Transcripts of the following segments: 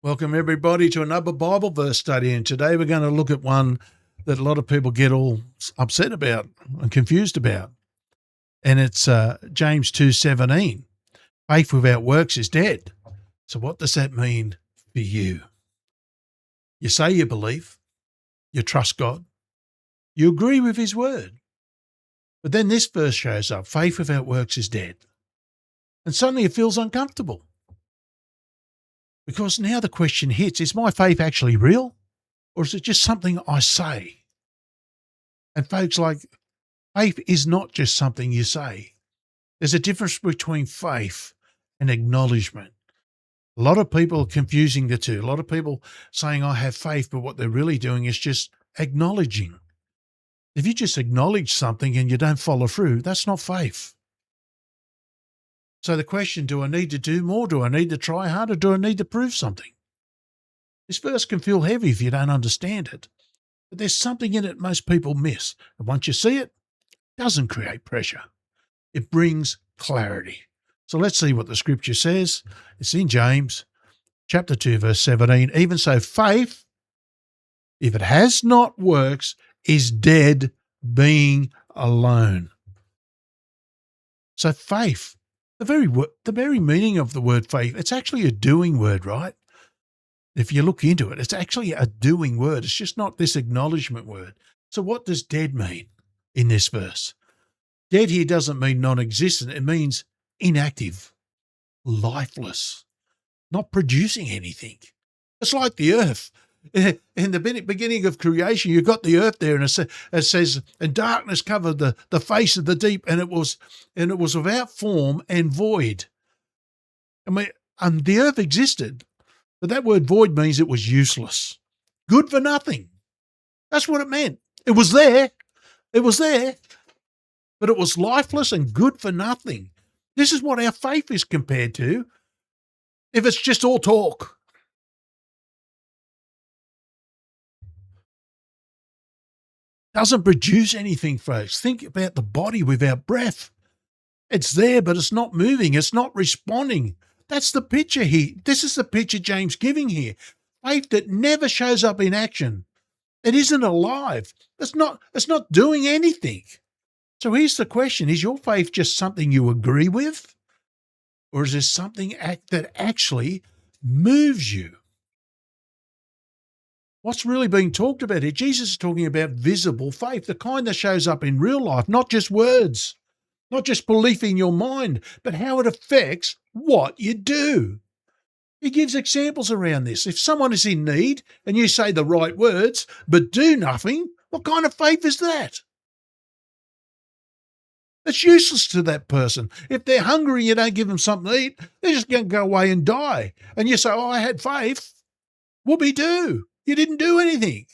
Welcome, everybody, to another Bible verse study. And today we're going to look at one that a lot of people get all upset about and confused about. And it's James 2:17. Faith without works is dead. So what does that mean for you? You say you believe, you trust God, you agree with his word. But then this verse shows up. Faith without works is dead. And suddenly it feels uncomfortable. Because now the question hits, is my faith actually real? Or is it just something I say? And folks, faith is not just something you say. There's a difference between faith and acknowledgement. A lot of people are confusing the two. A lot of people saying, I have faith, but what they're really doing is just acknowledging. If you just acknowledge something and you don't follow through, that's not faith. So the question, do I need to do more? Do I need to try harder? Do I need to prove something? This verse can feel heavy if you don't understand it. But there's something in it most people miss. And once you see it, it doesn't create pressure. It brings clarity. So let's see what the scripture says. It's in James chapter 2, verse 17. Even so, faith, if it has not works, is dead being alone. So faith, the very meaning of the word faith, it's actually a doing word, right? If you look into it, it's actually a doing word. It's just not this acknowledgement word. So what does dead mean in this verse? Dead here doesn't mean non-existent. It means inactive, lifeless, not producing anything. It's like the earth. In the beginning of creation, you've got the earth there, and it says, and darkness covered the face of the deep, and it was without form and void. And the earth existed, but that word void means it was useless, good for nothing. That's what it meant. It was there, but it was lifeless and good for nothing. This is what our faith is compared to if it's just all talk. Doesn't produce anything, folks. Think about the body without breath. It's there, but it's not moving. It's not responding. That's the picture here. This is the picture James giving here. Faith that never shows up in action. It isn't alive. It's not doing anything. So here's the question. Is your faith just something you agree with? Or is it something that actually moves you? What's really being talked about here? Jesus is talking about visible faith, the kind that shows up in real life, not just words, not just belief in your mind, but how it affects what you do. He gives examples around this. If someone is in need and you say the right words but do nothing, what kind of faith is that? It's useless to that person. If they're hungry and you don't give them something to eat, they're just going to go away and die. And you say, oh, I had faith. Whoopee-doo. You didn't do anything.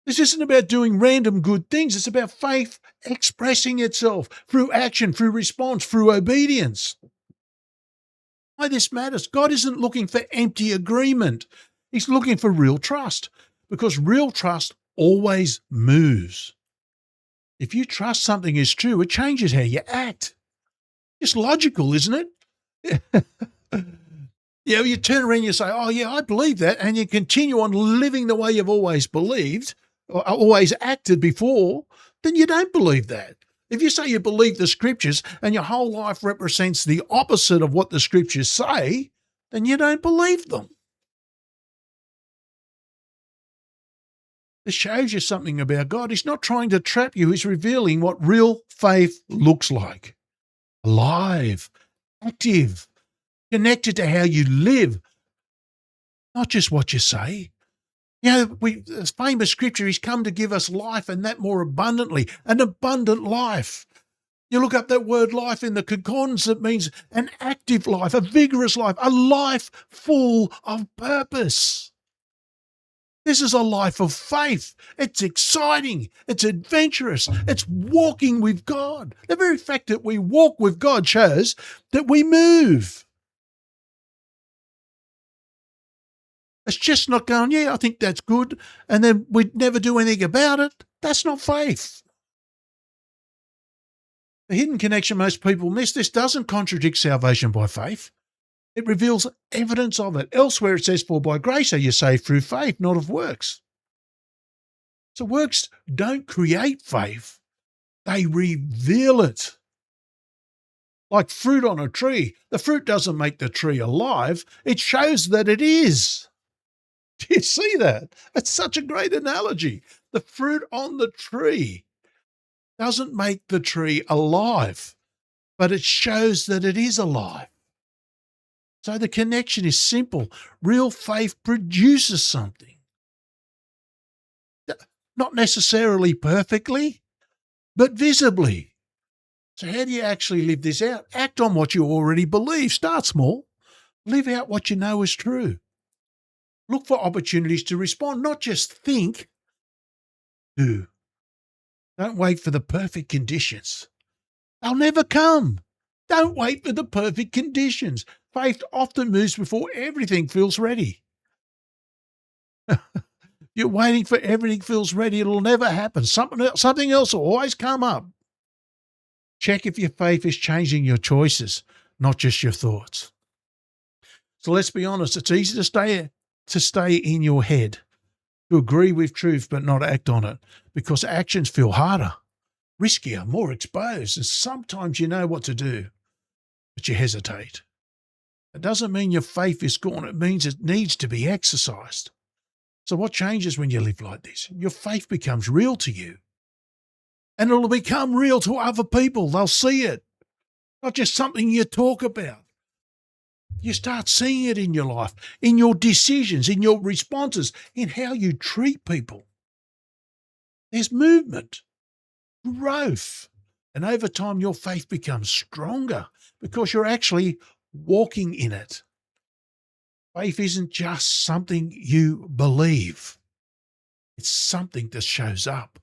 This isn't about doing random good things. It's about faith expressing itself through action, through response, through obedience. Why this matters? God isn't looking for empty agreement. He's looking for real trust, because real trust always moves. If you trust something is true, it changes how you act. It's logical, isn't it? You turn around and you say, oh, yeah, I believe that, and you continue on living the way you've always believed, or always acted before, then you don't believe that. If you say you believe the scriptures and your whole life represents the opposite of what the scriptures say, then you don't believe them. This shows you something about God. He's not trying to trap you. He's revealing what real faith looks like. Alive, active, connected to how you live, not just what you say. This famous scripture, he's come to give us life and that more abundantly, an abundant life. You look up that word life in the concordance, it means an active life, a vigorous life, a life full of purpose. This is a life of faith. It's exciting. It's adventurous. It's walking with God. The very fact that we walk with God shows that we move. It's just not going, yeah, I think that's good, and then we'd never do anything about it. That's not faith. The hidden connection most people miss, this doesn't contradict salvation by faith. It reveals evidence of it. Elsewhere it says, for by grace are you saved through faith, not of works. So works don't create faith. They reveal it. Like fruit on a tree. The fruit doesn't make the tree alive. It shows that it is. Do you see that? It's such a great analogy. The fruit on the tree doesn't make the tree alive, but it shows that it is alive. So the connection is simple. Real faith produces something. Not necessarily perfectly, but visibly. So how do you actually live this out? Act on what you already believe. Start small. Live out what you know is true. Look for opportunities to respond, not just think. Do. Don't wait for the perfect conditions. They'll never come. Don't wait for the perfect conditions. Faith often moves before everything feels ready. You're waiting for everything feels ready. It'll never happen. Something else will always come up. Check if your faith is changing your choices, not just your thoughts. So let's be honest. It's easy to stay in your head, to agree with truth but not act on it, because actions feel harder, riskier, more exposed, and sometimes you know what to do, but you hesitate. It doesn't mean your faith is gone. It means it needs to be exercised. So what changes when you live like this? Your faith becomes real to you, and it'll become real to other people. They'll see it, not just something you talk about. You start seeing it in your life, in your decisions, in your responses, in how you treat people. There's movement, growth, and over time your faith becomes stronger because you're actually walking in it. Faith isn't just something you believe. It's something that shows up.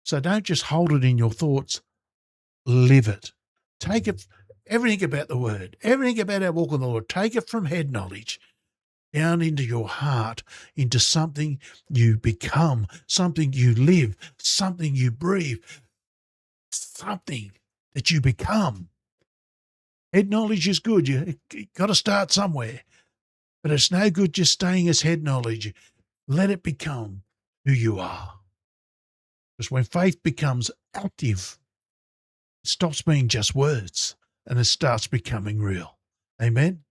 So don't just hold it in your thoughts. Live it. Take it, everything about the word, everything about our walk with the Lord, take it from head knowledge down into your heart, into something you become, something you live, something you breathe, something that you become. Head knowledge is good. You got to start somewhere. But it's no good just staying as head knowledge. Let it become who you are. Because when faith becomes active, it stops being just words and it starts becoming real. Amen?